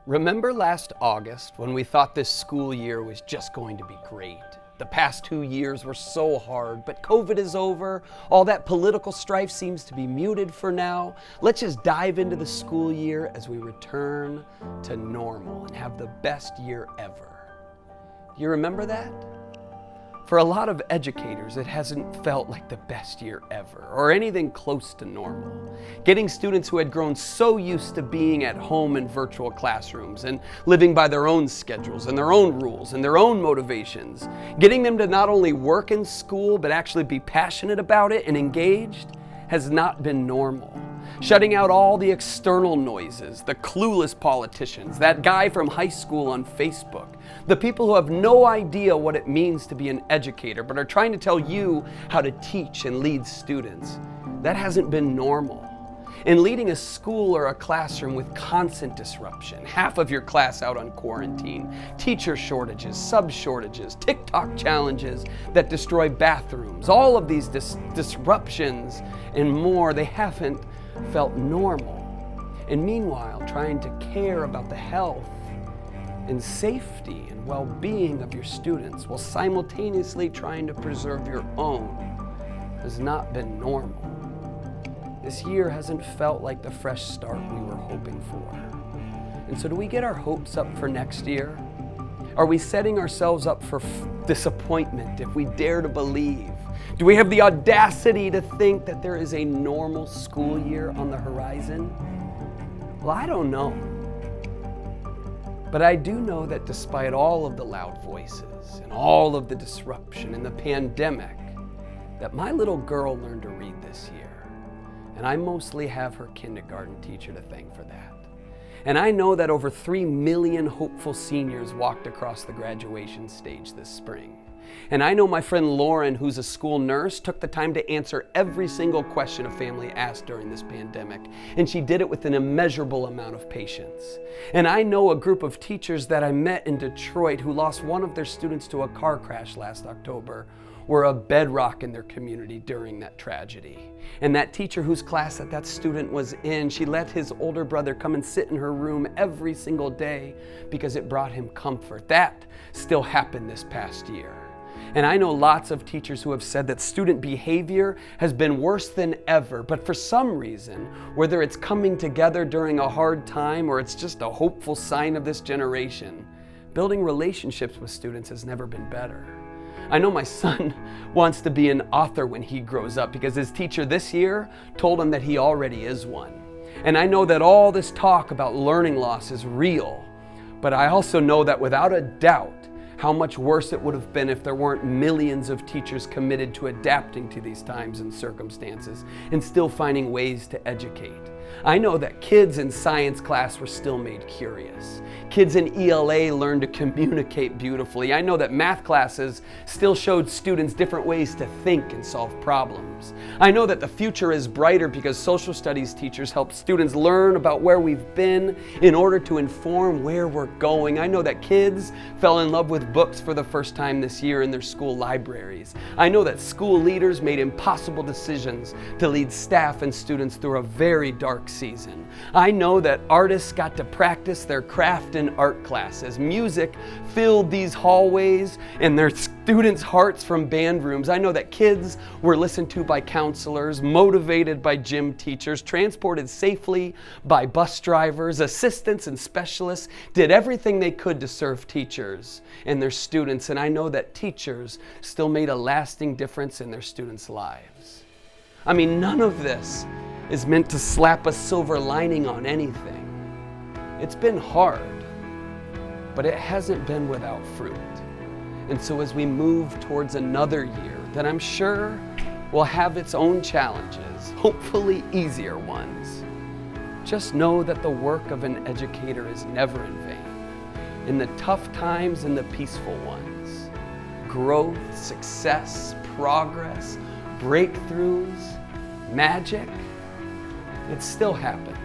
Remember last August when we thought this school year was just going to be great? The past 2 years were so hard, but COVID is over. All that political strife seems to be muted for now. Let's just dive into the school year as we return to normal and have the best year ever. Do you remember that? For a lot of educators, it hasn't felt like the best year ever or anything close to normal. Getting students who had grown so used to being at home in virtual classrooms and living by their own schedules and their own rules and their own motivations, getting them to not only work in school but actually be passionate about it and engaged has not been normal. Shutting out all the external noises, the clueless politicians, that guy from high school on Facebook, the people who have no idea what it means to be an educator but are trying to tell you how to teach and lead students. That hasn't been normal. In leading a school or a classroom with constant disruption, half of your class out on quarantine, teacher shortages, sub shortages, Tik-Tok challenges that destroy bathrooms, all of these disruptions and more, they haven't felt normal. And meanwhile, trying to care about the health and safety and well-being of your students while simultaneously trying to preserve your own has not been normal. This year hasn't felt like the fresh start we were hoping for. And so do we get our hopes up for next year? Are we setting ourselves up for disappointment if we dare to believe? Do we have the audacity to think that there is a normal school year on the horizon? Well, I don't know. But I do know that despite all of the loud voices and all of the disruption and the pandemic, that my little girl learned to read this year. And I mostly have her kindergarten teacher to thank for that. And I know that over 3 million hopeful seniors walked across the graduation stage this spring. And I know my friend Lauren, who's a school nurse, took the time to answer every single question a family asked during this pandemic. And she did it with an immeasurable amount of patience. And I know a group of teachers that I met in Detroit who lost one of their students to a car crash last October were a bedrock in their community during that tragedy. And that teacher whose class that student was in, she let his older brother come and sit in her room every single day because it brought him comfort. That still happened this past year. And I know lots of teachers who have said that student behavior has been worse than ever, but for some reason, whether it's coming together during a hard time or it's just a hopeful sign of this generation, building relationships with students has never been better. I know my son wants to be an author when he grows up because his teacher this year told him that he already is one. And I know that all this talk about learning loss is real, but I also know that without a doubt, how much worse it would have been if there weren't millions of teachers committed to adapting to these times and circumstances and still finding ways to educate. I know that kids in science class were still made curious. Kids in ELA learned to communicate beautifully. I know that math classes still showed students different ways to think and solve problems. I know that the future is brighter because social studies teachers help students learn about where we've been in order to inform where we're going. I know that kids fell in love with books for the first time this year in their school libraries. I know that school leaders made impossible decisions to lead staff and students through a very dark season. I know that artists got to practice their craft in art classes. Music filled these hallways and their students' hearts from band rooms. I know that kids were listened to by counselors, motivated by gym teachers, transported safely by bus drivers, assistants and specialists did everything they could to serve teachers and their students. And I know that teachers still made a lasting difference in their students' lives. I mean, none of this is meant to slap a silver lining on anything. It's been hard, but it hasn't been without fruit. And so as we move towards another year that I'm sure will have its own challenges, hopefully easier ones, just know that the work of an educator is never in vain. In the tough times and the peaceful ones, growth, success, progress, breakthroughs, magic, it still happens.